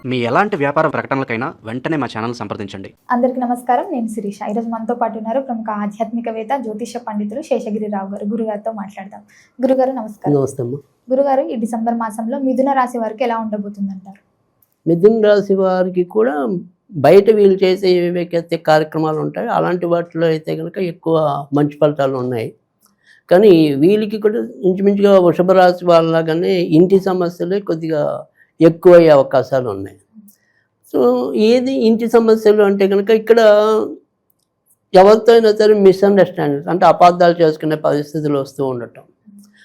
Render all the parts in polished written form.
మీ ఎలాంటి వ్యాపార ప్రకటనలకైనా వెంటనే మా ఛానల్ సంప్రదించండి. అందరికీ నమస్కారం. నేను శిరీష. ఈరోజు మనతో పాటు ఉన్నారు ప్రముఖ ఆధ్యాత్మికవేత్త, జ్యోతిష పండితులు శేషగిరిరావు గారు. గురుగారితో మాట్లాడదాం. గురుగారు నమస్కారం. నమస్తే అమ్మ. గురుగారు, ఈ డిసెంబర్ మాసంలో మిథున రాశి వారికి ఎలా ఉండబోతుందంటారు? మిథున రాశి వారికి కూడా బయట వీళ్ళు చేసే ఏవైతే కార్యక్రమాలు ఉంటాయో అలాంటి వాటిలో అయితే కనుక ఎక్కువ మంచి ఫలితాలు ఉన్నాయి. కానీ వీళ్ళకి కూడా ఇంచుమించుగా వృషభ రాశి వాళ్ళలాగానే ఇంటి సమస్యలే కొద్దిగా ఎక్కువయ్యే అవకాశాలు ఉన్నాయి. సో ఏది ఇంటి సమస్యలు అంటే కనుక ఇక్కడ ఎవరితో అయినా సరే మిస్అండర్స్టాండింగ్స్ అంటే అపార్థాలు చేసుకునే పరిస్థితులు వస్తూ ఉండటం,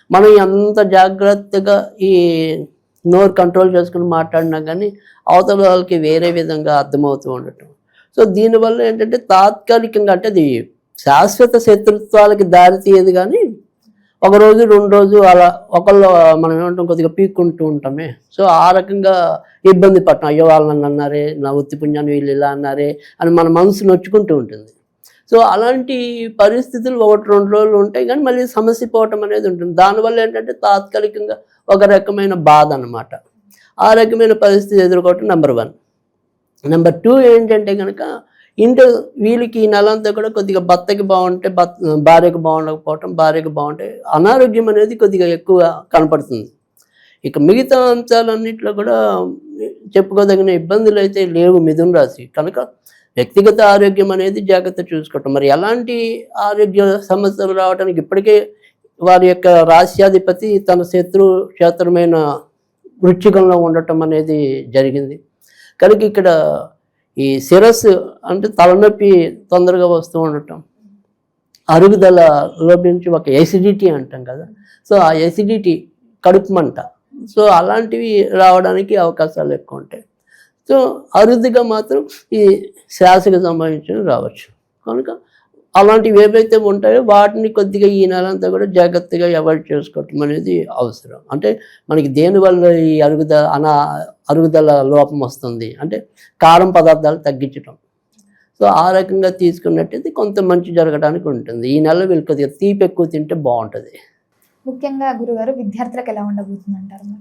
మనం ఎంత జాగ్రత్తగా ఈ నోరు కంట్రోల్ చేసుకుని మాట్లాడినా కానీ అవతల వాళ్ళకి వేరే విధంగా అర్థమవుతూ ఉండటం. సో దీనివల్ల ఏంటంటే తాత్కాలికంగా అంటే అది శాశ్వత శత్రుత్వాలకి దారి తీయదు, కానీ ఒక రోజు 2 రోజు అలా ఒకళ్ళు మనం ఏమంటాం కొద్దిగా పీక్కుంటూ ఉంటామే. సో ఆ రకంగా ఇబ్బంది పడటం, అయ్యో వాళ్ళు నన్ను అన్నారే, నా వృత్తి పుణ్యాన్ని వీళ్ళు ఇలా అన్నారే అని మన మనసు నొచ్చుకుంటూ ఉంటుంది. సో అలాంటి పరిస్థితులు 1-2 రోజులు ఉంటాయి, కానీ మళ్ళీ సమస్య పోవటం అనేది ఉంటుంది. దానివల్ల ఏంటంటే తాత్కాలికంగా ఒక రకమైన బాధ అన్నమాట. ఆ రకమైన పరిస్థితి ఎదుర్కోవటం నెంబర్ 1. నెంబర్ 2 ఏంటంటే కనుక ఇంట్లో వీళ్ళకి ఈ నెలంతా కూడా కొద్దిగా భర్తకి బాగుంటే భార్యకు బాగుండకపోవటం, భార్యకు బాగుంటే అనారోగ్యం అనేది కొద్దిగా ఎక్కువ కనపడుతుంది. ఇక మిగతా అంశాలన్నింటిలో కూడా చెప్పుకోదగిన ఇబ్బందులు అయితే లేవు మిథున రాశి. కనుక వ్యక్తిగత ఆరోగ్యం అనేది జాగ్రత్త చూసుకోవటం. మరి ఎలాంటి ఆరోగ్య సమస్యలు రావడానికి ఇప్పటికే వారి యొక్క రాశ్యాధిపతి తన క్షేత్రమైన వృశ్చికంలో ఉండటం అనేది జరిగింది. కనుక ఇక్కడ ఈ శిరస్సు అంటే తలనొప్పి తొందరగా వస్తూ ఉండటం, అరుగుదల లోపించి ఒక ఎసిడిటీ అంటాం కదా, సో ఆ ఎసిడిటీ కడుపు మంట, సో అలాంటివి రావడానికి అవకాశాలు ఎక్కువ ఉంటాయి. సో అరుదుగా మాత్రం ఈ శ్వాసకు సంబంధించినవి రావచ్చు. కనుక అలాంటివి ఏవైతే ఉంటాయో వాటిని కొద్దిగా ఈ నెలంతా కూడా జాగ్రత్తగా అవాయిడ్ చేసుకోవటం అనేది అవసరం. అంటే మనకి దేనివల్ల ఈ అరుగుదల లోపం వస్తుంది అంటే కారం పదార్థాలు తగ్గించడం. సో ఆ రకంగా తీసుకున్నట్టయితే కొంత మంచి జరగడానికి ఉంటుంది. ఈ నెల వీళ్ళు కొద్దిగా తీపి ఎక్కువ తింటే బాగుంటుంది. ముఖ్యంగా గురుగారు, విద్యార్థులకు ఎలా ఉండబోతుంది అంటారు?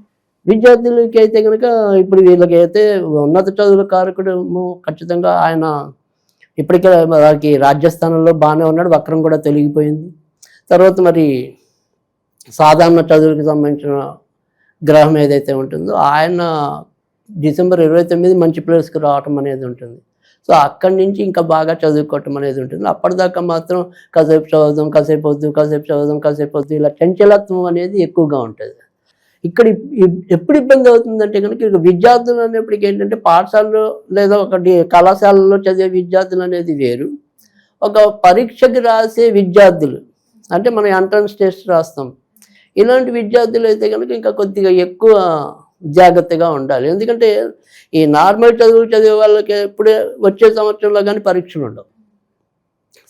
విద్యార్థులకి అయితే కనుక ఇప్పుడు వీళ్ళకైతే ఉన్నత చదువుల కారకుడు ఖచ్చితంగా ఆయన ఇప్పటికే వారికి రాజ్యస్థానంలో బాగానే ఉన్నాడు, వక్రం కూడా తొలగిపోయింది. తర్వాత మరి సాధారణ చదువులకు సంబంధించిన గ్రహం ఏదైతే ఉంటుందో ఆయన డిసెంబర్ 29 మంచి ప్లేస్కి రావటం అనేది ఉంటుంది. సో అక్కడి నుంచి ఇంకా బాగా చదువుకోవటం అనేది ఉంటుంది. అప్పటిదాకా మాత్రం కాసేపు చదువుదాం, కాసేపు వద్దు, కాసేపు చదువుదాం, కాసేపు వద్దు, ఇలా చంచలత్వం అనేది ఎక్కువగా ఉంటుంది. ఇక్కడ ఎప్పుడు ఇబ్బంది అవుతుందంటే కనుక ఇక విద్యార్థులు అనేప్పటికీ ఏంటంటే పాఠశాలలో లేదా ఒకటి కళాశాలలో చదివే విద్యార్థులు అనేది వేరు, ఒక పరీక్షకి రాసే విద్యార్థులు అంటే మనం ఎంట్రన్స్ టెస్ట్ రాస్తాం, ఇలాంటి విద్యార్థులు అయితే కనుక ఇంకా కొద్దిగా ఎక్కువ జాగ్రత్తగా ఉండాలి. ఎందుకంటే ఈ నార్మల్ చదువులు చదివే వాళ్ళకి ఎప్పుడే వచ్చే సంవత్సరంలో కానీ పరీక్షలు ఉండవు.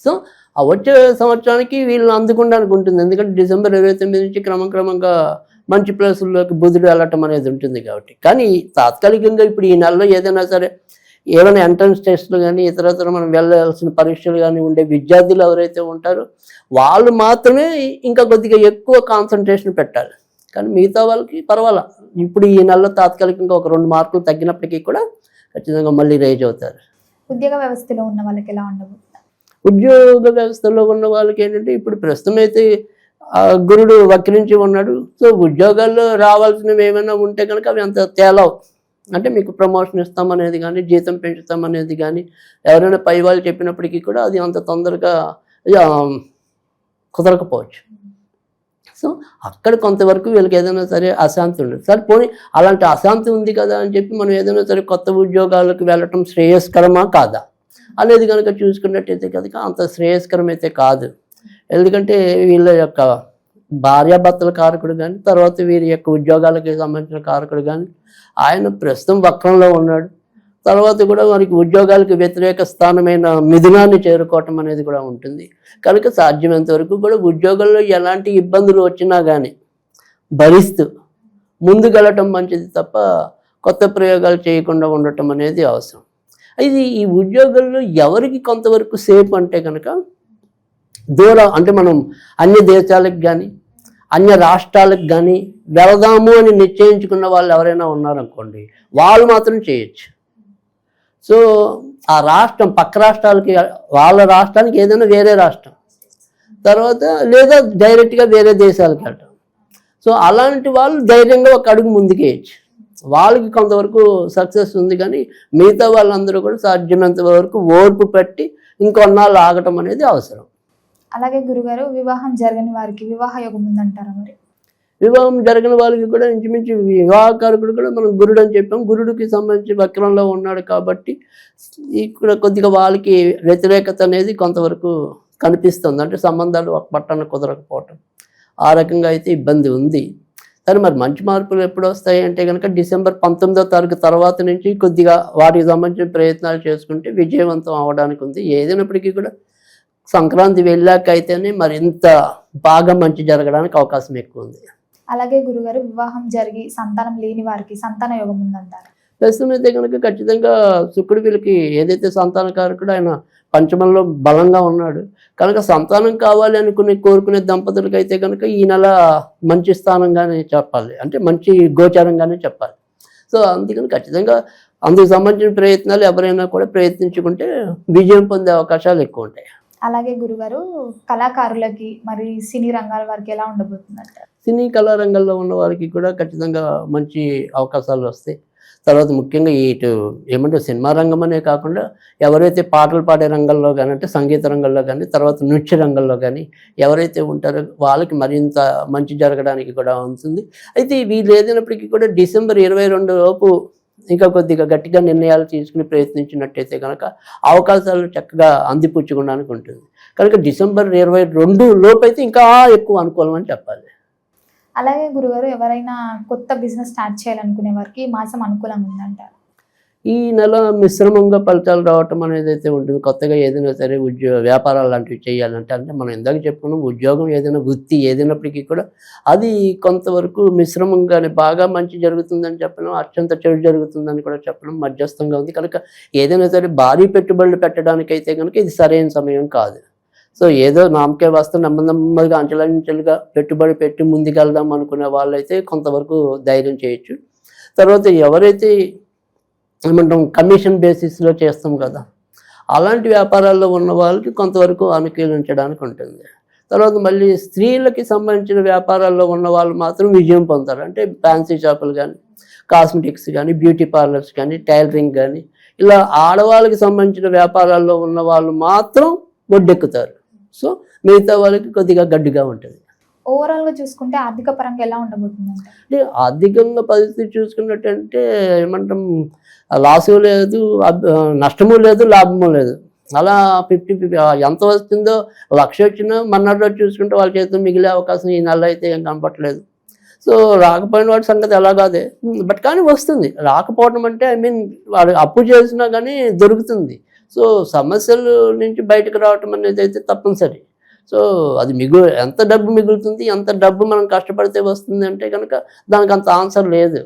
సో ఆ వచ్చే సంవత్సరానికి వీళ్ళు అందుకోవడానికి ఉంటుంది. ఎందుకంటే డిసెంబర్ 29 నుంచి క్రమంగా మంచి ప్లేసుల్లోకి బుధుడు వెళ్ళటం అనేది ఉంటుంది కాబట్టి. కానీ తాత్కాలికంగా ఇప్పుడు ఈ నెలలో ఏదైనా సరే ఏమైనా ఎంట్రన్స్ టెస్టులు కానీ ఇతరత్ర మనం వెళ్ళాల్సిన పరీక్షలు కానీ ఉండే విద్యార్థులు ఎవరైతే ఉంటారో వాళ్ళు మాత్రమే ఇంకా కొద్దిగా ఎక్కువ కాన్సన్ట్రేషన్ పెట్టాలి. కానీ మిగతా వాళ్ళకి పర్వాలా. ఇప్పుడు ఈ నెలలో తాత్కాలికంగా ఒక 2 మార్కులు తగ్గినప్పటికీ కూడా ఖచ్చితంగా మళ్ళీ రేజ్ అవుతారు. ఉద్యోగ వ్యవస్థలో ఉన్న వాళ్ళకి ఎలా ఉండబోతుంది? ఉద్యోగ వ్యవస్థలో ఉన్న వాళ్ళకి ఏంటంటే ఇప్పుడు ప్రస్తుతం అయితే గురుడు వక్రించి ఉన్నాడు. సో ఉద్యోగాల్లో రావాల్సినవి ఏమైనా ఉంటే కనుక అవి అంత తేలవు. అంటే మీకు ప్రమోషన్ ఇస్తామనేది కానీ జీతం పెంచుతామనేది కానీ ఎవరైనా పై వాళ్ళు చెప్పినప్పటికీ కూడా అది అంత తొందరగా కుదరకపోవచ్చు. సో అక్కడ కొంతవరకు వీళ్ళకి ఏదైనా సరే అశాంతి ఉండదు. సరే పోనీ అలాంటి అశాంతి ఉంది కదా అని చెప్పి మనం ఏదైనా సరే కొత్త ఉద్యోగాలకు వెళ్ళటం శ్రేయస్కరమా కాదా అనేది కనుక చూసుకున్నట్టయితే కనుక అంత శ్రేయస్కరం అయితే కాదు. ఎందుకంటే వీళ్ళ యొక్క భార్యాభర్తల కారకుడు కానీ తర్వాత వీరి యొక్క ఉద్యోగాలకి సంబంధించిన కారకుడు కానీ ఆయన ప్రస్తుతం వక్రంలో ఉన్నాడు. తర్వాత కూడా మనకి ఉద్యోగాలకు వ్యతిరేక స్థానమైన మిథునాన్ని చేరుకోవటం అనేది కూడా ఉంటుంది. కనుక సాధ్యమైనంత వరకు కూడా ఉద్యోగంలో ఎలాంటి ఇబ్బందులు వచ్చినా కానీ భరిస్తూ ముందుకెళ్ళటం మంచిది తప్ప కొత్త ప్రయోగాలు చేయకుండా ఉండటం అనేది అవసరం. ఇది ఈ ఉద్యోగంలో ఎవరికి కొంతవరకు సేఫ్ అంటే కనుక దూరం అంటే మనం అన్ని దేశాలకు కానీ అన్య రాష్ట్రాలకు కానీ వెళదాము అని నిశ్చయించుకున్న వాళ్ళు ఎవరైనా ఉన్నారనుకోండి, వాళ్ళు మాత్రం చేయొచ్చు. సో ఆ రాష్ట్రం పక్క రాష్ట్రాలకి, వాళ్ళ రాష్ట్రానికి ఏదైనా వేరే రాష్ట్రం, తర్వాత లేదా డైరెక్ట్గా వేరే దేశాలకు వెళ్ళటం. సో అలాంటి వాళ్ళు ధైర్యంగా ఒక అడుగు ముందుకేయచ్చు. వాళ్ళకి కొంతవరకు సక్సెస్ ఉంది, కానీ మిగతా వాళ్ళందరూ కూడా సాధ్యమైనంత వరకు ఓర్పు పెట్టి ఇంకొన్నాళ్ళు ఆగటం అనేది అవసరం. అలాగే గురుగారు, వివాహం జరగని వారికి వివాహ యోగం ఉందంటారా మరి? వివాహం జరిగిన వాళ్ళకి కూడా ఇంచుమించు వివాహకారకుడు కూడా మనం గురుడు అని చెప్పాం. గురుడికి సంబంధించి వక్రంలో ఉన్నాడు కాబట్టి ఇక్కడ కొద్దిగా వాళ్ళకి వ్యతిరేకత అనేది కొంతవరకు కనిపిస్తుంది. అంటే సంబంధాలు ఒక పట్టణ కుదరకపోవటం, ఆ రకంగా అయితే ఇబ్బంది ఉంది. కానీ మరి మంచి మార్పులు ఎప్పుడు వస్తాయి అంటే కనుక డిసెంబర్ 19వ తారీఖు తర్వాత నుంచి కొద్దిగా వాటికి సంబంధించిన ప్రయత్నాలు చేసుకుంటే విజయవంతం అవడానికి ఉంది. ఏదైనప్పటికీ కూడా సంక్రాంతి వెళ్ళాక అయితేనే మరింత బాగా మంచి జరగడానికి అవకాశం ఎక్కువ ఉంది. అలాగే గురుగారు, వివాహం జరిగి సంతానం లేని వారికి సంతాన యోగం ఉందంటారు? ప్రస్తుతం అయితే కనుక ఖచ్చితంగా శుక్రుడు వీళ్ళకి ఏదైతే సంతానకారకుడు ఆయన పంచమంలో బలంగా ఉన్నాడు కనుక సంతానం కావాలి కోరుకునే దంపతులకు అయితే కనుక ఈ నెల మంచి స్థానంగానే చెప్పాలి, అంటే మంచి గోచారంగానే చెప్పాలి. సో అందుకని ఖచ్చితంగా అందుకు సంబంధించిన ప్రయత్నాలు ఎవరైనా కూడా ప్రయత్నించుకుంటే విజయం పొందే అవకాశాలు ఎక్కువ ఉంటాయి. అలాగే గురుగారు, కళాకారులకి మరి సినీ రంగాల వారికి ఎలా ఉండబోతుందంటారు? సినీ కళారంగంలో ఉన్న వారికి కూడా ఖచ్చితంగా మంచి అవకాశాలు వస్తాయి. తర్వాత ముఖ్యంగా ఇటు ఏమంటే సినిమా రంగం అనే కాకుండా ఎవరైతే పాటలు పాడే రంగంలో కానీ, అంటే సంగీత రంగంలో కానీ, తర్వాత నృత్య రంగంలో కానీ ఎవరైతే ఉంటారో వాళ్ళకి మరింత మంచి జరగడానికి కూడా ఉంటుంది. అయితే వీళ్ళు ఏదైనప్పటికీ కూడా డిసెంబర్ 22 లోపు ఇంకా కొద్దిగా గట్టిగా నిర్ణయాలు తీసుకుని ప్రయత్నించినట్టయితే కనుక అవకాశాలు చక్కగా అందిపుచ్చుకోవడానికి ఉంటుంది. కనుక డిసెంబర్ 22 లోపు అయితే ఇంకా ఎక్కువ అనుకూలం అని చెప్పాలి. అలాగే గురుగారు, ఎవరైనా కొత్త బిజినెస్ స్టార్ట్ చేయాలనుకునే వారికి ఈ మాసం అనుకూలంగా ఉందంటారు? ఈ నెల మిశ్రమంగా ఫలితాలు రావటం అనేది అయితే ఉంటుంది. కొత్తగా ఏదైనా సరే వ్యాపారాలు లాంటివి చేయాలంటే, అంటే మనం ఇందాక చెప్పుకున్నాం ఉద్యోగం ఏదైనా వృత్తి ఏదైనప్పటికీ కూడా అది కొంతవరకు మిశ్రమంగానే బాగా మంచి జరుగుతుందని చెప్పడం, అత్యంత చెడు జరుగుతుందని కూడా చెప్పడం మధ్యస్థంగా ఉంది. కనుక ఏదైనా సరే భారీ పెట్టుబడులు పెట్టడానికైతే కనుక ఇది సరైన సమయం కాదు. సో ఏదో నామకే వస్తే నెమ్మదిగా అంచెలంచెలుగా పెట్టుబడి పెట్టి ముందుకెళ్దాం అనుకునే వాళ్ళైతే కొంతవరకు ధైర్యం చేయొచ్చు. తర్వాత ఎవరైతే ఏమంటాం కమిషన్ బేసిస్లో చేస్తాం కదా, అలాంటి వ్యాపారాల్లో ఉన్న వాళ్ళకి కొంతవరకు అనుకూలించడానికి ఉంటుంది. తర్వాత మళ్ళీ స్త్రీలకి సంబంధించిన వ్యాపారాల్లో ఉన్న వాళ్ళు మాత్రం విజయం పొందుతారు. అంటే ఫ్యాన్సీ షాపులు కానీ, కాస్మెటిక్స్ కానీ, బ్యూటీ పార్లర్స్ కానీ, టైలరింగ్ కానీ, ఇలా ఆడవాళ్ళకి సంబంధించిన వ్యాపారాల్లో ఉన్న వాళ్ళు మాత్రం ఒడ్డెక్కుతారు. సో మిగతా వాళ్ళకి కొద్దిగా గడ్డిగా ఉంటుంది. ఓవరాల్గా చూసుకుంటే ఆర్థిక పరంగా ఎలా ఉండబోతుందంటే? అంటే ఆర్థికంగా పరిస్థితి చూసుకున్నట్టంటే ఏమంటాం, లాసు లేదు, నష్టము లేదు, లాభము లేదు. అలా 50-50 ఎంత వస్తుందో 1,00,000 వచ్చినా మన్నాడు రోజు చూసుకుంటే వాళ్ళ చేతిలో మిగిలే అవకాశం ఈ నెల అయితే ఏం కనపట్లేదు. సో రాకపోయిన వాడి సంగతి ఎలా కాదే, బట్ కానీ వస్తుంది. రాకపోవడం అంటే వాడు అప్పు చేసినా కానీ దొరుకుతుంది. సో సమస్యల నుంచి బయటకు రావటం అనేది అయితే తప్పనిసరి. సో అది ఎంత డబ్బు మిగులుతుంది, ఎంత డబ్బు మనం కష్టపడితే వస్తుంది అంటే కనుక దానికి అంత ఆన్సర్ లేదు.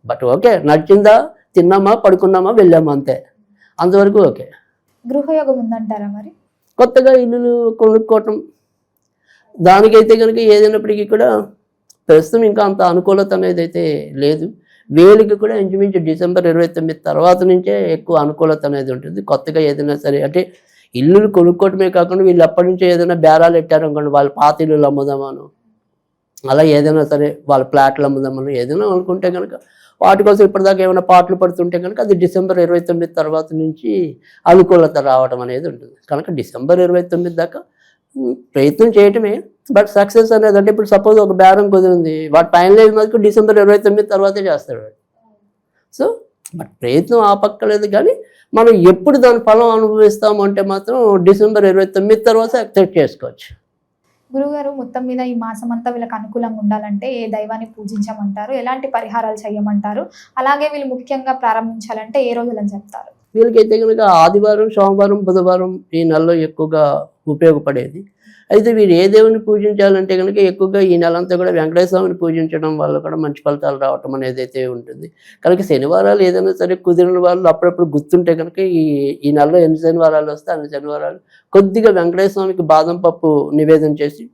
బట్ ఓకే, నడిచిందా, తిన్నామా, పడుకున్నామా, వెళ్ళామా, అంతే, అంతవరకు ఓకే. గృహయోగం ఉందంటారా మరి? కొత్తగా ఇల్లులు కొనుక్కోవటం దానికైతే కనుక ఏదైనప్పటికీ కూడా ప్రస్తుతం ఇంకా అంత అనుకూలత అనేది అయితే లేదు. వీళ్ళకి కూడా ఇంచుమించు డిసెంబర్ 29 తర్వాత నుంచే ఎక్కువ అనుకూలత అనేది ఉంటుంది. కొత్తగా ఏదైనా సరే అంటే ఇల్లులు కొనుక్కోవటమే కాకుండా వీళ్ళు ఎప్పటి నుంచో ఏదైనా బేరాలు పెట్టారనుకోండి, వాళ్ళ పాత ఇల్లులు అమ్ముదామను, అలా ఏదైనా సరే వాళ్ళ ఫ్లాట్లు అమ్ముదామను ఏదైనా అనుకుంటే కనుక వాటి కోసం ఇప్పటిదాకా ఏమైనా పాటలు పడుతుంటే కనుక అది డిసెంబర్ 29 తర్వాత నుంచి అనుకూలత రావడం అనేది ఉంటుంది. కనుక డిసెంబర్ 29 దాకా ప్రయత్నం చేయటమే. బట్ సక్సెస్ అనేది అంటే ఇప్పుడు సపోజ్ ఒక బేరం కుదిరింది, వాటి ఫైనలైజ్ మటుకు డిసెంబర్ 29 తర్వాతే చేస్తాడు. సో బట్ ప్రయత్నం ఆపక్కలేదు, కానీ మనం ఎప్పుడు దాని ఫలం అనుభవిస్తాము అంటే మాత్రం డిసెంబర్ 29 తర్వాత యాక్సెప్ట్ చేసుకోవచ్చు. గురుగారు, మొత్తం మీద ఈ మాసం అంతా వీళ్ళకి అనుకూలంగా ఉండాలంటే ఏ దైవాన్ని పూజించమంటారు, ఎలాంటి పరిహారాలు చేయమంటారు, అలాగే వీళ్ళు ముఖ్యంగా ప్రారంభించాలంటే ఏ రోజులని చెప్తారు? వీళ్ళకైతే కనుక ఆదివారం, సోమవారం, బుధవారం ఈ నెలలో ఎక్కువగా ఉపయోగపడేది. అయితే వీరు ఏ దేవుని పూజించాలంటే కనుక ఎక్కువగా ఈ నెలంతా కూడా వెంకటేశ్వర స్వామిని పూజించడం వల్ల కూడా మంచి ఫలితాలు రావటం అనేది అయితే ఉంటుంది. కనుక శనివారాలు ఏదైనా సరే కుదిరిన వాళ్ళు అప్పుడప్పుడు గుర్తుంటే కనుక ఈ నెలలో ఎన్ని శనివారాలు వస్తే అన్ని శనివారాలు కొద్దిగా వెంకటేశ్వర స్వామికి బాదం పప్పు నివేదన చేసి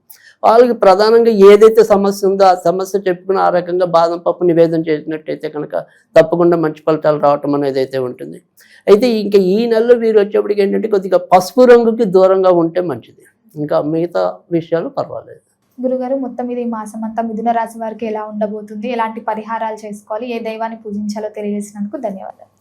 వాళ్ళకి ప్రధానంగా ఏదైతే సమస్య ఉందో ఆ సమస్య చెప్పుకుని ఆ రకంగా బాదం పప్పు నివేదన చేసినట్టయితే కనుక తప్పకుండా మంచి ఫలితాలు రావటం అనేది అయితే ఉంటుంది. అయితే ఇంకా ఈ నెలలో వీరు వచ్చేప్పటికి ఏంటంటే కొద్దిగా పసుపు రంగుకి దూరంగా ఉంటే మంచిది. ఇంకా మిగతా విషయాలు పర్వాలేదు. గురుగారు మొత్తం మీద ఈ మాసం అంతా మిథున రాశి వారికి ఎలా ఉండబోతుంది, ఎలాంటి పరిహారాలు చేసుకోవాలి, ఏ దైవాన్ని పూజించాలో తెలియజేసినందుకు ధన్యవాదాలు.